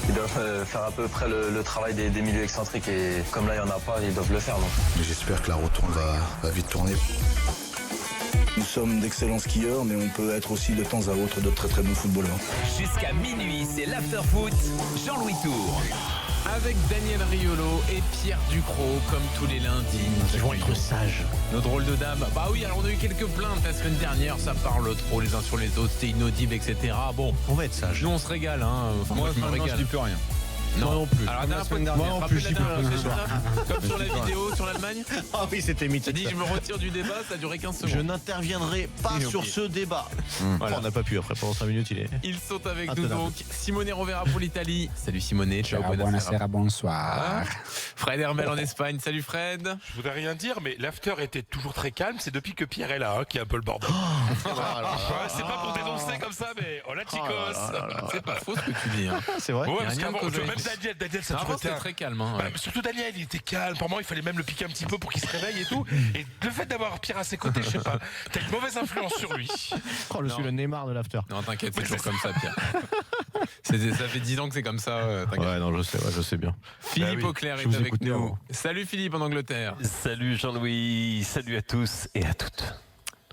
ils doivent faire à peu près le travail des milieux excentriques. Et comme là, il n'y en a pas, ils doivent le faire. Donc. J'espère que la retourne va vite tourner. Nous sommes d'excellents skieurs, mais on peut être aussi de temps à autre de très très bons footballeurs. Jusqu'à minuit, c'est l'after-foot. Jean-Louis Tour. Avec Daniel Riolo et Pierre Ducrot, comme tous les lundis. Ils vont être sages. Nos drôles de dames. Bah oui, alors on a eu quelques plaintes la semaine dernière, ça parle trop les uns sur les autres, c'est inaudible, etc. Bon, On va être sages. nous on se régale, hein. Enfin, moi je me régale. Je dis plus rien. Non plus. Alors, Comme la semaine dernière. moi non plus, je dis plus rien ce soir. Comme sur la vidéo sur l'Allemagne. Ah oui, c'était T'as mythique. dit je me retire du débat, ça a duré 15 secondes. Je n'interviendrai pas Il est sur oublié. ce débat. Voilà. On n'a pas pu après, pendant 5 minutes, il est. Ils sont avec nous Intenable. donc. Simone Rovera pour l'Italie. Salut Simone, ciao, buonasera. Buonasera, bonsoir. Fred Hermel en Espagne. Salut Fred. Je voudrais rien dire, mais l'after était toujours très calme. C'est depuis que Pierre est là qui est un peu le bordel. Ouais, c'est pas pour dénoncer comme ça, mais hola chicos. C'est pas faux ce que tu dis. Hein. C'est vrai. Ouais, Il y a parce rien qu'avant, de causé. même Daniel, ça a Avant toujours été c'était un- très calme. Hein, ouais. Bah, surtout Daniel, il était calme. Pour moi, il fallait même le piquer un petit peu pour qu'il se réveille et tout. Et le fait d'avoir Pierre à ses côtés, je sais pas, t'as une mauvaise influence sur lui. Oh, je suis le Neymar de l'after. Non, t'inquiète, c'est toujours comme ça, Pierre. Ça fait 10 ans que c'est comme ça. T'inquiète. Ouais, non, je sais bien. Philippe Bah oui, Auclair je est vous avec écoute, nous. Néo. Salut Philippe en Angleterre. Salut Jean-Louis, salut à tous et à toutes.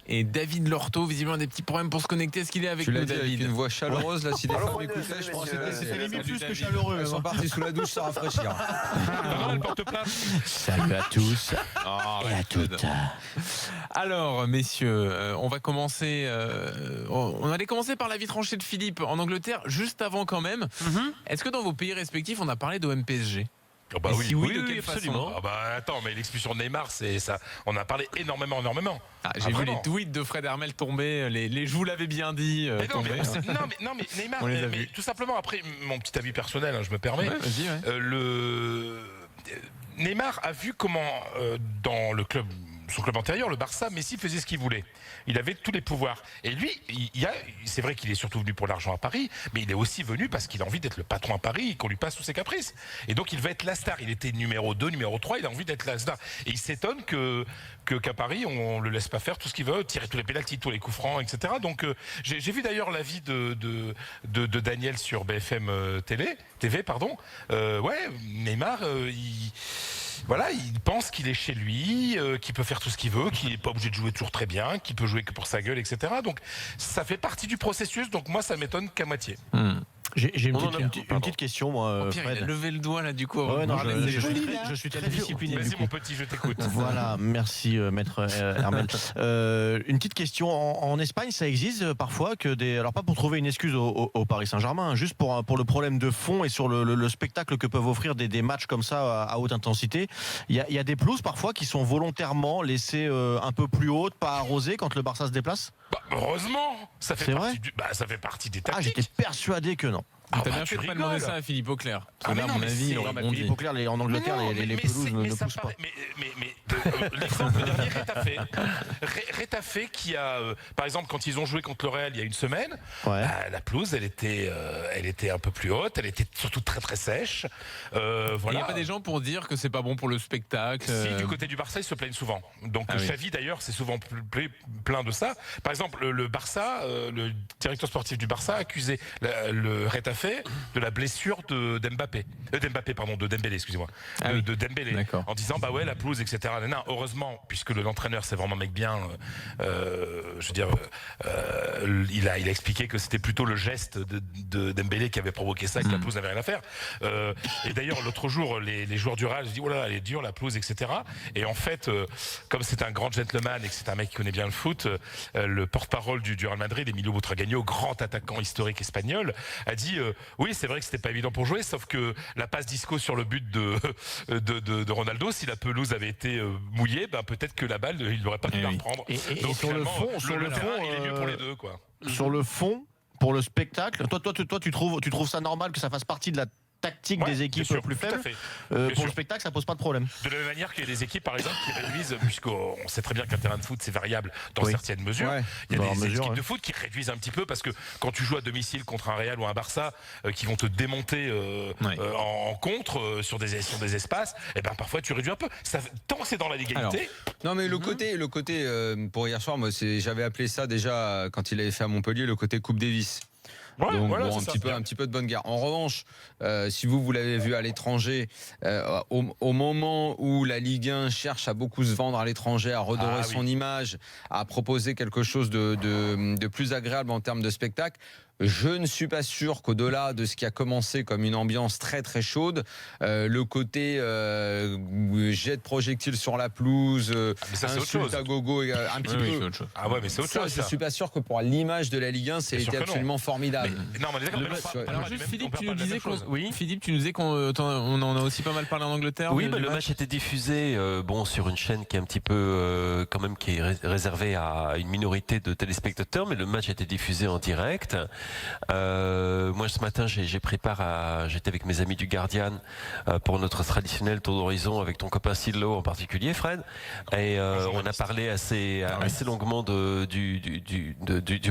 Et David Lorto, visiblement a des petits problèmes pour se connecter. Est-ce qu'il est avec Tu nous, l'as dit avec David? une voix chaleureuse, là, si des femmes écoutaient, je pense que C'était limite plus que David. chaleureux. Elles sont parties sous la douche sans rafraîchir. Non, elle porte plainte. Salut à tous Ah, et à toutes. Alors, messieurs, on va commencer. On allait commencer par l'avis tranché de Philippe en Angleterre, juste avant quand même. Est-ce que dans vos pays respectifs, on a parlé d'OM-PSG? Oh bah Et oui, si oui, de quelle absolument. façon? Ah bah attends, mais l'expulsion de Neymar, c'est ça. On a parlé énormément. Ah, j'ai Ah, vu vraiment. les tweets de Fred Hermel tomber, les je vous l'avais bien dit Mais non, tomber. mais, non, mais Neymar, On les a mais vus. tout simplement après mon petit avis personnel, je me permets. Ouais, vas-y, ouais. Neymar a vu comment dans le club, son club antérieur, le Barça, Messi faisait ce qu'il voulait. Il avait tous les pouvoirs. Et lui, c'est vrai qu'il est surtout venu pour l'argent à Paris, mais il est aussi venu parce qu'il a envie d'être le patron à Paris et qu'on lui passe tous ses caprices. Et donc il va être la star. Il était numéro 2, numéro 3, il a envie d'être la star. Et il s'étonne qu'à Paris, on le laisse pas faire tout ce qu'il veut, tirer tous les pénaltys, tous les coups francs, etc. Donc j'ai vu d'ailleurs l'avis de Daniel sur BFM TV, pardon. Ouais, Neymar, voilà, il pense qu'il est chez lui, qu'il peut faire tout ce qu'il veut, qu'il n'est pas obligé de jouer toujours très bien, qu'il peut jouer que pour sa gueule, etc. Donc ça fait partie du processus, donc moi ça m'étonne qu'à moitié. J'ai une On en a- une petite question, moi, Pierre, il a Fred. levé le doigt là du coup. Ouais, non, Moi, je suis très discipliné. Vas-y du coup. mon petit, je t'écoute. Voilà, merci maître Hermel. Une petite question. En Espagne, ça existe parfois que des. Alors, pas pour trouver une excuse au Paris Saint-Germain, hein, juste pour le problème de fond et sur le spectacle que peuvent offrir des matchs comme ça à haute intensité. Il y a des pelouses parfois qui sont volontairement laissées un peu plus hautes, pas arrosées quand le Barça se déplace. Bah, heureusement, ça fait C'est partie ça fait partie des Ah, tactiques. j'étais persuadé que non. T'as bah, bien tu fait de pas rigoles. demander ça à Philippe Auclair. Parce Ah, que mais là, à non, mon mais avis, c'est- il aurait non, mais rebondi. Philippe Auclair, en Angleterre, les pelouses ne ça poussent pas. paraît- l'exemple dernier, Rétafé qui a, par exemple, quand ils ont joué contre le Real il y a une semaine, Ouais. la pelouse, elle était un peu plus haute, elle était surtout très très sèche. Il n'y Voilà. a pas des gens pour dire que c'est pas bon pour le spectacle. Si, du côté du Barça, ils se plaignent souvent. Donc Ah oui. Xavi d'ailleurs, c'est souvent plein de ça. Par exemple, le Barça, le directeur sportif du Barça a accusé le Rétafé de la blessure de Dembélé, excusez-moi, Ah oui. de Dembélé, D'accord. en disant bah ouais la pelouse, etc. Non, heureusement, puisque l'entraîneur c'est vraiment un mec bien, je veux dire, il a expliqué que c'était plutôt le geste de Dembélé qui avait provoqué ça, que la pelouse n'avait rien à faire. Et d'ailleurs l'autre jour, les joueurs du Real se disent oh là là, elle est dure la pelouse, etc. Et en fait, comme c'est un grand gentleman et que c'est un mec qui connaît bien le foot, le porte-parole du Real Madrid, Emilio Butragueño, grand attaquant historique espagnol, a dit oui c'est vrai que c'était pas évident pour jouer, sauf que la passe disco sur le but de Ronaldo, si la pelouse avait été mouillée, ben peut-être que la balle il n'aurait pas pu Eh la oui. reprendre. Et Donc sur le finalement, fond, terrain, il est mieux pour les deux quoi. Sur le fond, pour le spectacle, toi, tu trouves ça normal que ça fasse partie de la tactique Ouais, des équipes bien sûr, plus tout à faibles fait. pour Bien le sûr. spectacle, ça pose pas de problème. De la même manière qu'il y a des équipes, par exemple, qui réduisent, puisqu'on sait très bien qu'un terrain de foot, c'est variable dans Oui. certaines mesures. Ouais. Il y a Dans des leur mesure, équipes ouais. de foot qui réduisent un petit peu parce que quand tu joues à domicile contre un Real ou un Barça qui vont te démonter Ouais. en contre sur des espaces, et ben parfois tu réduis un peu. Ça, tant c'est dans la légalité. Non mais le côté pour hier soir, moi j'avais appelé ça déjà quand il avait fait à Montpellier le côté Coupe Davis. Ouais, Donc voilà, bon, c'est ça, un petit peu de bonne guerre. En revanche, si vous l'avez vu à l'étranger, au moment où la Ligue 1 cherche à beaucoup se vendre à l'étranger, à redorer son image, à proposer quelque chose de plus agréable en termes de spectacle, je ne suis pas sûr qu'au-delà de ce qui a commencé comme une ambiance très très chaude, le côté jet de projectiles sur la pelouse, insulte à gogo, un petit peu. Ah ouais, mais c'est autre chose. Je suis pas sûr que pour l'image de la Ligue 1, c'est été absolument formidable. Non, mais d'accord. Alors juste Philippe, tu nous disais qu'on on en a aussi pas mal parlé en Angleterre. Oui, le match était diffusé sur une chaîne qui est un petit peu quand même qui est réservée à une minorité de téléspectateurs, mais le match était diffusé en direct. Moi ce matin j'ai pris part j'étais avec mes amis du Guardian pour notre traditionnel tour d'horizon avec ton copain Sidlow en particulier, Fred, et on a parlé assez longuement du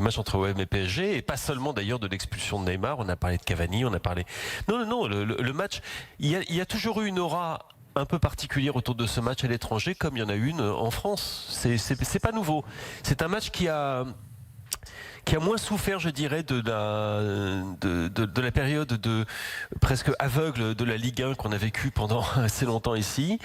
match entre OM et PSG, et pas seulement d'ailleurs de l'expulsion de Neymar. On a parlé de Cavani, on a parlé le match, il y a toujours eu une aura un peu particulière autour de ce match à l'étranger, comme il y en a une en France. C'est pas nouveau. C'est un match qui a moins souffert, je dirais, de la période de presque aveugle de la Ligue 1 qu'on a vécue pendant assez longtemps ici,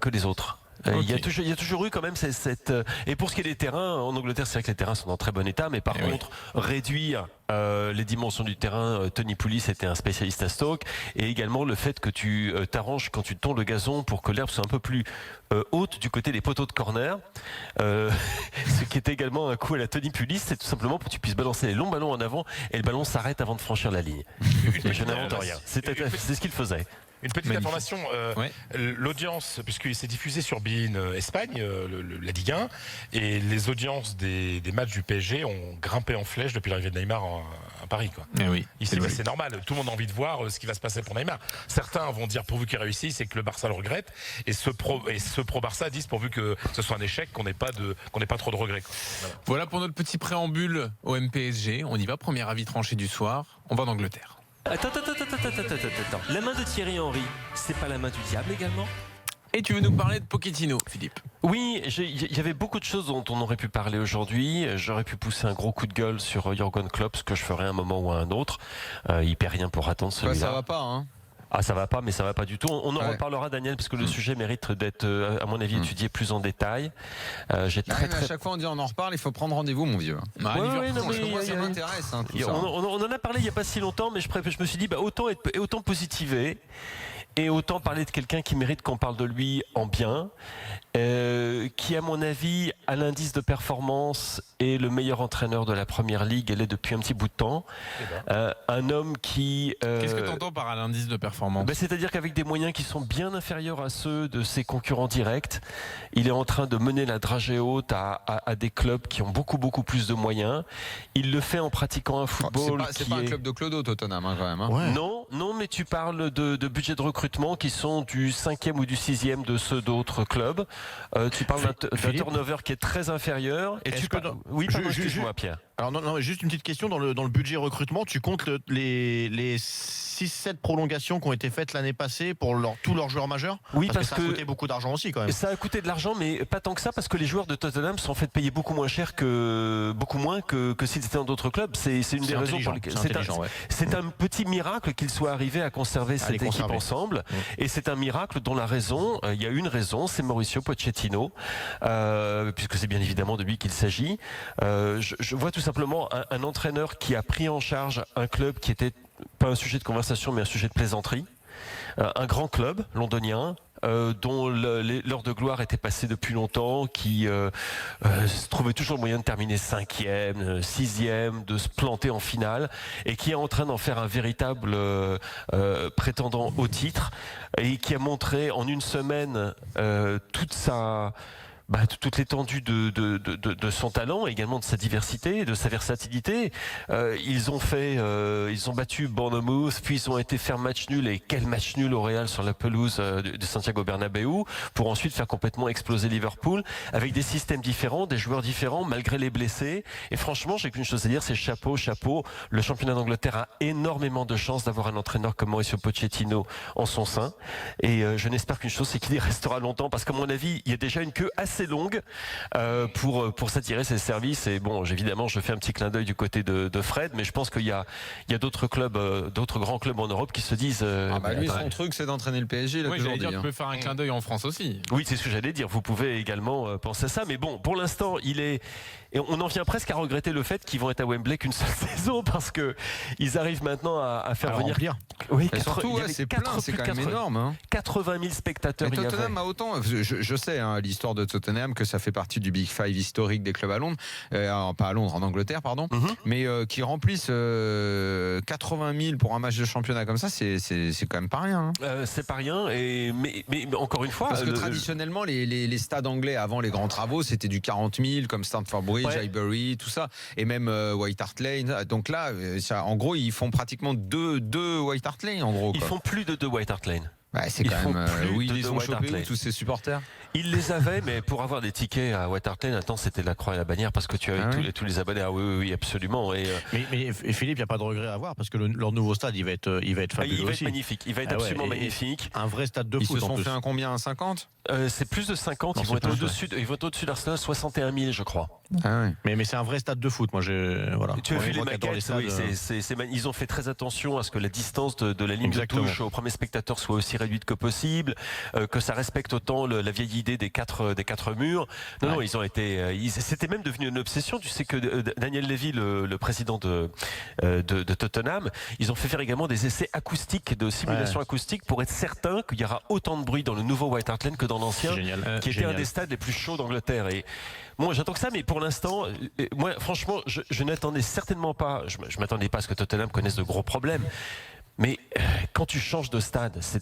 que les autres. Okay. Il y a toujours eu quand même cette et pour ce qui est des terrains en Angleterre, c'est vrai que les terrains sont en très bon état, mais par contre réduire les dimensions du terrain, Tony Pulis était un spécialiste à Stoke, et également le fait que tu t'arranges quand tu tonds le gazon pour que l'herbe soit un peu plus haute du côté des poteaux de corner, ce qui est également un coup à la Tony Pulis, c'est tout simplement pour que tu puisses balancer les longs ballons en avant et le ballon s'arrête avant de franchir la ligne. Et je n'invente rien, c'est ce qu'il faisait. Une petite information, l'audience, puisqu'il s'est diffusé sur beIN Espagne, la Ligue 1, et les audiences des matchs du PSG ont grimpé en flèche depuis l'arrivée de Neymar à Paris. Quoi. Ici, c'est normal, tout le monde a envie de voir ce qui va se passer pour Neymar. Certains vont dire pourvu qu'il réussisse, c'est que le Barça le regrette, et ce pro Barça disent pourvu que ce soit un échec, qu'on n'ait pas trop de regrets. Quoi. Voilà pour notre petit préambule au MPSG. On y va, premier avis tranché du soir, on va en Angleterre. Attends. La main de Thierry Henry, c'est pas la main du diable également ? Et tu veux nous parler de Pochettino, Philippe? Oui, il y avait beaucoup de choses dont on aurait pu parler aujourd'hui. J'aurais pu pousser un gros coup de gueule sur Jürgen Klopp, ce que je ferai à un moment ou à un autre. Il perd rien pour attendre celui-là. Ça va pas, hein? Ah, ça va pas, mais ça va pas du tout. On en reparlera, Daniel, parce que le sujet mérite d'être, à mon avis, étudié plus en détail. À chaque fois on dit on en reparle, il faut prendre rendez-vous, mon vieux. Moi, ça m'intéresse. Hein, on en a parlé il y a pas si longtemps, mais je me suis dit, autant positiver. Et autant parler de quelqu'un qui mérite qu'on parle de lui en bien, qui à mon avis à l'indice de performance est le meilleur entraîneur de la Première Ligue, elle est depuis un petit bout de temps. Un homme qui... Qu'est-ce que tu entends par l'indice de performance? C'est-à-dire qu'avec des moyens qui sont bien inférieurs à ceux de ses concurrents directs, il est en train de mener la dragée haute à des clubs qui ont beaucoup plus de moyens. Il le fait en pratiquant un football c'est pas un club de clodo, Tottenham, hein, quand même. Hein. Ouais. Non, mais tu parles de budget de recrutement qui sont du 5e ou du 6e de ceux d'autres clubs. Tu parles d'un turnover qui est très inférieur. Et Oui, excuse-moi, Pierre. Alors non, juste une petite question, dans le budget recrutement, tu comptes les 6-7 prolongations qui ont été faites l'année passée pour tous leurs joueurs majeurs? Oui, parce que ça a coûté beaucoup d'argent aussi quand même. Ça a coûté de l'argent, mais pas tant que ça, parce que les joueurs de Tottenham sont fait payer beaucoup moins que s'ils étaient dans d'autres clubs. C'est une des raisons pour lesquelles c'est un petit miracle qu'ils soient arrivés à conserver cette équipe ensemble. Et c'est un miracle dont il y a une raison, c'est Mauricio Pochettino, puisque c'est bien évidemment de lui qu'il s'agit. Je vois tout simplement un entraîneur qui a pris en charge un club qui était pas un sujet de conversation mais un sujet de plaisanterie, un grand club londonien dont l'heure de gloire était passée depuis longtemps, qui se trouvait toujours le moyen de terminer 5e, 6e, de se planter en finale, et qui est en train d'en faire un véritable prétendant au titre, et qui a montré en une semaine toute l'étendue de son talent, et également de sa diversité, de sa versatilité. Ils ont battu Bournemouth, puis ils ont été faire match nul, et quel match nul au Real sur la pelouse de Santiago Bernabéu, pour ensuite faire complètement exploser Liverpool, avec des systèmes différents, des joueurs différents, malgré les blessés. Et franchement, j'ai qu'une chose à dire, c'est chapeau. Le championnat d'Angleterre a énormément de chance d'avoir un entraîneur comme Mauricio Pochettino en son sein. Et je n'espère qu'une chose, c'est qu'il y restera longtemps, parce qu'à mon avis, il y a déjà une queue assez assez longue pour s'attirer ces services. Et bon, évidemment, je fais un petit clin d'œil du côté de Fred, mais je pense qu'il y a d'autres clubs, d'autres grands clubs en Europe qui se disent. Lui, son truc, c'est d'entraîner le PSG. Oui, j'allais dire, tu peux faire un clin d'œil en France aussi. Oui, c'est ce que j'allais dire. Vous pouvez également penser à ça, mais bon, pour l'instant, et on en vient presque à regretter le fait qu'ils vont être à Wembley qu'une seule saison parce que ils arrivent maintenant à faire venir. Remplir. Oui, surtout, c'est plein, c'est quand même énorme. Hein. 80 000 spectateurs. Mais Tottenham a autant. Je sais l'histoire de Tottenham, que ça fait partie du Big Five historique des clubs à Londres, pas à Londres, en Angleterre, pardon, mais qui remplissent 80 000 pour un match de championnat comme ça, c'est quand même pas rien. Hein. C'est pas rien, mais encore une fois. Parce que traditionnellement, les stades anglais avant les grands travaux, c'était du 40 000, comme Stamford Bridge, Highbury, tout ça, et même White Hart Lane. Donc là, en gros, ils font pratiquement deux White Hart Lane, en gros. Ils font plus de 2 White Hart Lane. C'est quand même où ils les ont chopés, tous ces supporters. Ils les avaient, mais pour avoir des tickets à White Hart Lane, attends, c'était la croix et la bannière parce que tu avais tous les abonnés. Ah oui, absolument. Mais Philippe, il n'y a pas de regret à avoir parce que leur nouveau stade, il va être fabuleux. Il va être magnifique. Il va être absolument magnifique. Un vrai stade de foot. Ils se sont fait un combien, un 50 c'est plus de 50. Ils vont être au-dessus d'Arsenal, 61 000, je crois. Mais c'est un vrai stade de foot. Moi, voilà. Tu as vu les maquettes, ils ont fait très attention à ce que la distance de la ligne de touche au premier spectateur soit aussi réduite que possible, que ça respecte autant la vieille idée des quatre murs. Non, ils ont été. C'était même devenu une obsession. Tu sais que Daniel Levy, le président de Tottenham, ils ont fait faire également des essais acoustiques, de simulation acoustique, pour être certain qu'il y aura autant de bruit dans le nouveau White Hart Lane que dans l'ancien, qui était un des stades les plus chauds d'Angleterre. Et moi, j'attends que ça, mais pour l'instant, moi, franchement, je n'attendais certainement pas. Je m'attendais pas à ce que Tottenham connaisse de gros problèmes. Mais quand tu changes de stade, c'est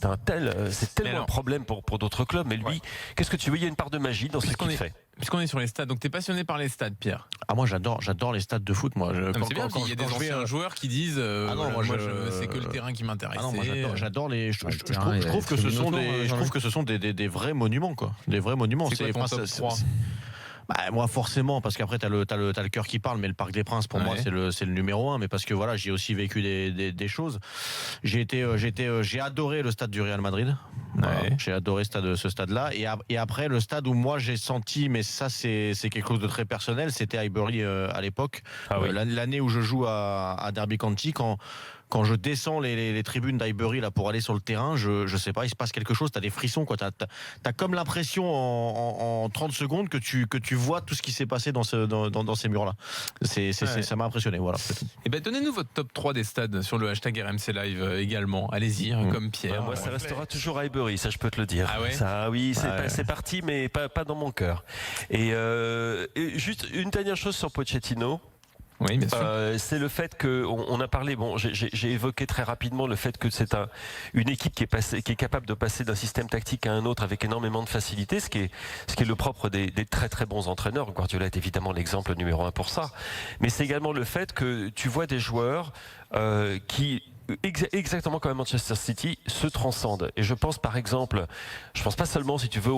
tellement un problème pour d'autres clubs. Mais lui, qu'est-ce que tu veux? Il y a une part de magie dans ce qu'il fait. Puisqu'on est sur les stades, donc t'es passionné par les stades, Pierre? Ah, moi j'adore les stades de foot. Moi, c'est bien, il y a des anciens joueurs qui disent c'est que le terrain qui m'intéresse. Moi j'adore les. Je trouve que ce sont des vrais monuments, quoi. Des vrais monuments. C'est quoi ton top 3? Moi forcément, parce qu'après t'as le cœur qui parle, mais le Parc des Princes pour moi c'est le numéro 1, mais parce que voilà, j'ai aussi vécu des choses. J'ai adoré le stade du Real Madrid. J'ai adoré ce stade-là, et après le stade où moi j'ai senti, mais ça c'est quelque chose de très personnel, c'était Highbury à l'époque, l'année où je joue à Derby County, quand je descends les tribunes d'Highbury là pour aller sur le terrain, je sais pas, il se passe quelque chose, t'as des frissons, quoi. T'as comme l'impression en 30 secondes que tu vois tout ce qui s'est passé dans ces murs là. Ça m'a impressionné, voilà. Et donnez-nous votre top 3 des stades sur le hashtag RMC Live également. Allez-y, comme Pierre. Moi ça restera toujours Highbury, ça je peux te le dire. Ça c'est parti, mais pas dans mon cœur. Et juste une dernière chose sur Pochettino. Oui, bien sûr. C'est le fait qu'on a parlé, j'ai évoqué très rapidement le fait que c'est une équipe qui est capable de passer d'un système tactique à un autre avec énormément de facilité, ce qui est le propre des très très bons entraîneurs. Guardiola est évidemment l'exemple numéro 1 pour ça. Mais c'est également le fait que tu vois des joueurs qui, exactement comme à Manchester City, se transcendent. Et je pense par exemple, je pense pas seulement, si tu veux,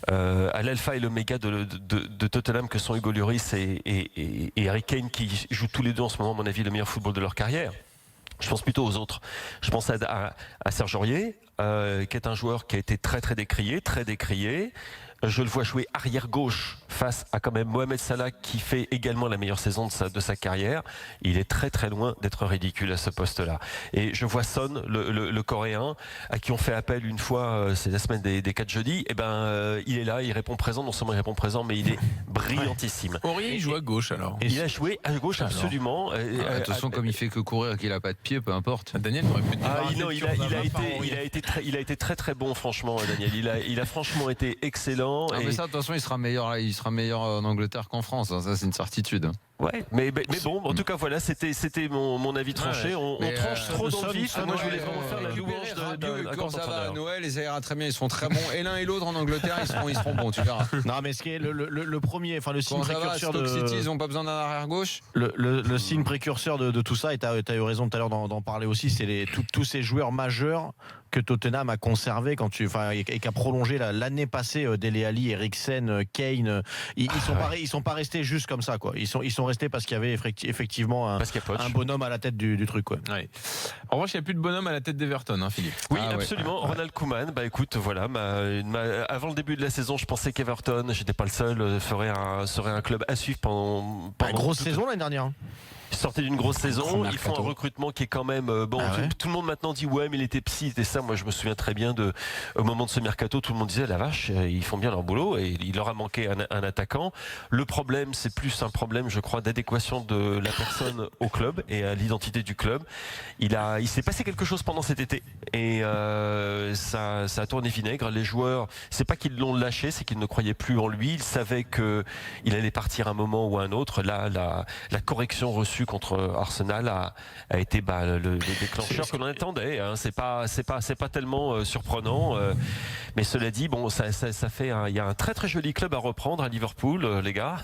à l'alpha et l'oméga de Tottenham que sont Hugo Lloris et Harry Kane, qui jouent tous les deux en ce moment, à mon avis, le meilleur football de leur carrière. Je pense plutôt aux autres. Je pense à Serge Aurier, qui est un joueur qui a été très très décrié. Je le vois jouer arrière gauche face à quand même Mohamed Salah, qui fait également la meilleure saison de sa carrière. Il est très très loin d'être ridicule à ce poste-là. Et je vois Son, le Coréen, à qui on fait appel une fois, c'est la semaine des 4 jeudis. Il est là, il répond présent. Non seulement il répond présent, mais il est brillantissime. Aurier, il joue à gauche alors. Il a joué à gauche absolument. De toute façon, comme il fait que courir et qu'il a pas de pied, peu importe. Daniel aurait pu il a été très très bon, franchement, Daniel. Il a franchement été excellent. Mais ça, de toute façon, il sera meilleur en Angleterre qu'en France. Ça, c'est une certitude. Ouais, mais bon, en tout cas, voilà, c'était mon avis tranché. On tranche trop dans le vif. Moi, je voulais vraiment faire la louange d'un quand ça va à Noël, et ça ira très bien. Ils seront très bons. Et l'un et l'autre en Angleterre, ils seront bons, tu verras. Non, mais ce qui est le premier, enfin le signe précurseur de Stoke City, ils n'ont pas besoin d'un arrière gauche. Le signe précurseur de tout ça, et tu as eu raison tout à l'heure d'en parler aussi, c'est tous ces joueurs majeurs que Tottenham a conservé et qui a prolongé l'année passée. Dele Alli, Eriksen, Kane, ils sont pas restés juste comme ça, quoi. Ils sont sont restés parce qu'il y avait effectivement un bonhomme à la tête du truc. Quoi. Ouais. En revanche, il n'y a plus de bonhomme à la tête d'Everton, hein, Philippe. Oui, absolument. Ronald Koeman, écoute, voilà, avant le début de la saison, je pensais qu'Everton, j'étais pas le seul, serait un club à suivre pendant grosse saison l'année dernière. Ils sortaient d'une grosse saison, ils font un recrutement qui est quand même tout le monde maintenant dit ouais mais il était psy, c'était ça. Moi je me souviens très bien au moment de ce mercato, tout le monde disait la vache, ils font bien leur boulot et il leur a manqué un attaquant. Le problème c'est plus un problème je crois d'adéquation de la personne au club et à l'identité du club. Il s'est passé quelque chose pendant cet été et ça a tourné vinaigre. Les joueurs, c'est pas qu'ils l'ont lâché, c'est qu'ils ne croyaient plus en lui. Ils savaient que il allait partir un moment ou un autre. Là la correction reçue contre Arsenal a été le déclencheur que l'on attendait. Hein. C'est pas tellement surprenant, mais cela dit, bon, ça fait il y a un très très joli club à reprendre à Liverpool, les gars,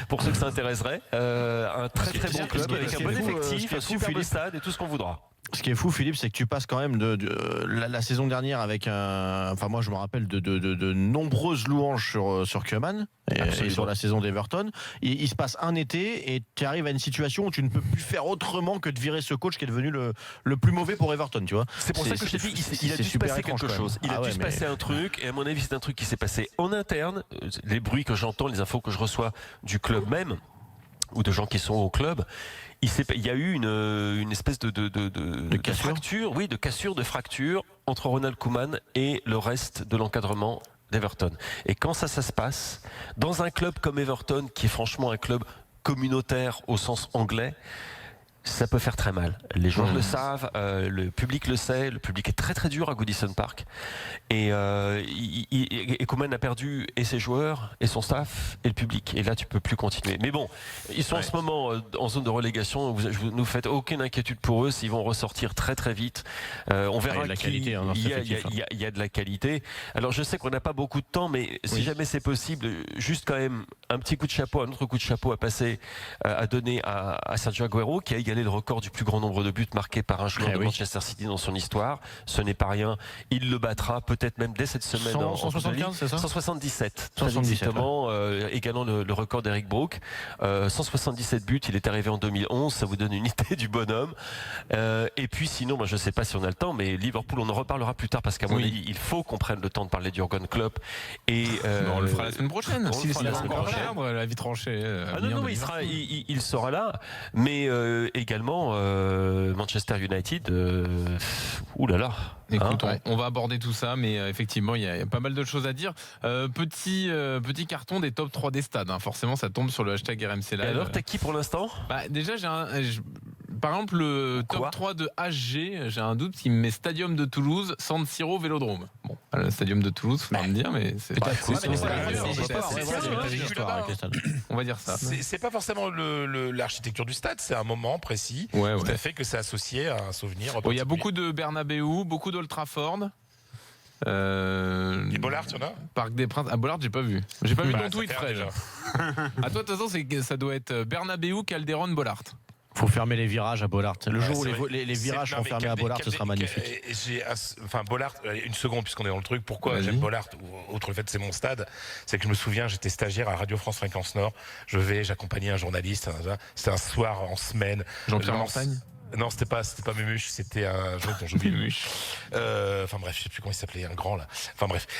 pour ceux que ça intéresserait. Un très très bon club avec un bon effectif, un superbe stade et tout ce qu'on voudra. Ce qui est fou, Philippe, c'est que tu passes quand même la saison dernière avec moi, je me rappelle de nombreuses louanges sur Koeman et sur la saison d'Everton. Il se passe un été et tu arrives à une situation où tu ne peux plus faire autrement que de virer ce coach qui est devenu le plus mauvais pour Everton, tu vois. C'est pour ça que je te dis, il a dû se passer quelque chose. Il a dû se passer un truc, et à mon avis, c'est un truc qui s'est passé en interne. Les bruits que j'entends, les infos que je reçois du club même, ou de gens qui sont au club, il y a eu une espèce de fracture, de fracture entre Ronald Koeman et le reste de l'encadrement d'Everton. Et quand ça se passe, dans un club comme Everton, qui est franchement un club communautaire au sens anglais, ça peut faire très mal. Les joueurs le savent, le public le sait, le public est très très dur à Goodison Park. Et Koeman a perdu et ses joueurs, et son staff, et le public. Et là, tu peux plus continuer. Mais bon, ils sont en ce moment en zone de relégation. Vous ne faites aucune inquiétude pour eux, s'ils vont ressortir très très vite. On verra qu'il y a de la qualité. Alors je sais qu'on n'a pas beaucoup de temps, mais si jamais c'est possible, juste quand même un petit coup de chapeau, un autre coup de chapeau à passer, à donner à Sergio Aguero, qui a égalé le record du plus grand nombre de buts marqués par un joueur de Manchester City dans son histoire. Ce n'est pas rien. Il le battra peut-être même dès cette semaine. 175, c'est ça 177. Exactement, égalant le record d'Eric Brook. 177 buts, il est arrivé en 2011. Ça vous donne une idée du bonhomme. Et puis sinon, moi, je ne sais pas si on a le temps, mais Liverpool, on en reparlera plus tard parce qu'à mon avis, il faut qu'on prenne le temps de parler du Jurgen Klopp. Et, on le fera la semaine prochaine. Si il va encore perdre la vie tranchée. Non, il sera là. Mais également Manchester United. Oulala. Écoute, on va aborder tout ça, mais effectivement, il y a pas mal de choses à dire. Petit carton des top 3 des stades. Hein. Forcément, ça tombe sur le hashtag RMC Live. Et alors, t'as qui pour l'instant ? Déjà, par exemple, le top 3 de HG, j'ai un doute parce qu'il me met Stadium de Toulouse, San Siro, Vélodrome. Bon, le Stadium de Toulouse, faut me dire, mais c'est pas cool. On va dire ça. C'est pas forcément l'architecture du stade, c'est un moment précis qui a fait que c'est associé à un souvenir. Il y a beaucoup de Bernabeu, beaucoup d'Old Trafford. Et Bollard, il y en a ? Parc des Princes. À Bollard, j'ai pas vu. J'ai pas vu ton tweet, Fred. À toi, de toute façon, ça doit être Bernabeu, Calderon, Bollard. Faut fermer les virages à Bollard. Le jour où les virages seront fermés à Bollard, ce sera magnifique. Bollard, une seconde, puisqu'on est dans le truc. Pourquoi j'aime Bollard, outre le fait que c'est mon stade, c'est que je me souviens, j'étais stagiaire à Radio France Fréquence Nord. J'accompagnais un journaliste. C'était un soir en semaine. Jean-Pierre Mortagne ? Non, c'était pas Mémuche, c'était un jeu dont j'oublie Mémuche. Je sais plus comment il s'appelait, un grand là.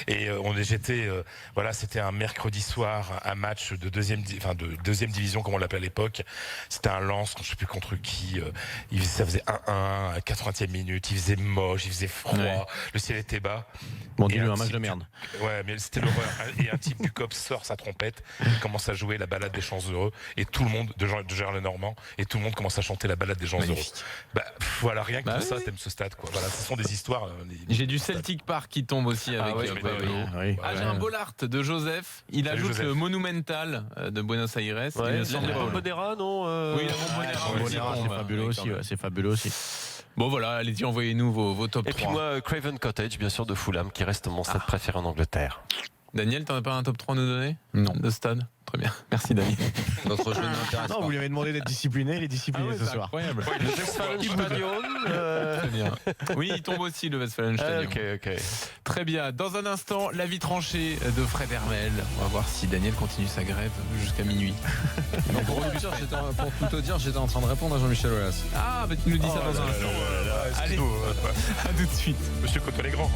Et c'était un mercredi soir, un match de deuxième division, comme on l'appelait à l'époque. C'était un Lens, je sais plus contre qui. Ça faisait 1-1 à 80e minute. Il faisait moche, il faisait froid, le ciel était bas. Bon, dis-le, un match de merde. Ouais, mais c'était l'horreur. Et un type du COP sort sa trompette, il commence à jouer la balade des Champs Heureux, et tout le monde de Gérard Lenormand, et tout le monde commence à chanter la balade des Gens Heureux. Rien que pour ça, t'aimes ce stade, quoi. Voilà, ce sont des histoires. J'ai du Celtic Park qui tombe aussi avec. J'ai un Bollard de Joseph. Il ajoute le Monumental de Buenos Aires. Bombonera, non Oui, Bombonera, c'est fabuleux aussi. Bon voilà, allez-y, envoyez-nous vos top 3. Et puis moi, Craven Cottage, bien sûr, de Fulham, qui reste mon stade préféré en Angleterre. Daniel, t'en as pas un top 3 à nous donner ? Non. De stade ? Très bien. Merci, David. Notre jeu n'intéresse Non, pas. vous lui avez demandé d'être discipliné, il est discipliné ce c'est soir. incroyable. Le Westfalenstadion. Très bien. Oui, il tombe aussi, le Westfalenstadion. Ok. Très bien. Dans un instant, l'avis tranché de Fred Hermel. On va voir si Daniel continue sa grève jusqu'à minuit. Non, pour tout te dire, j'étais en train de répondre à Jean-Michel Aulas. Ah, bah tu nous dis ça dans un instant. Allez, à tout de suite. Monsieur Coteau-les-Grands.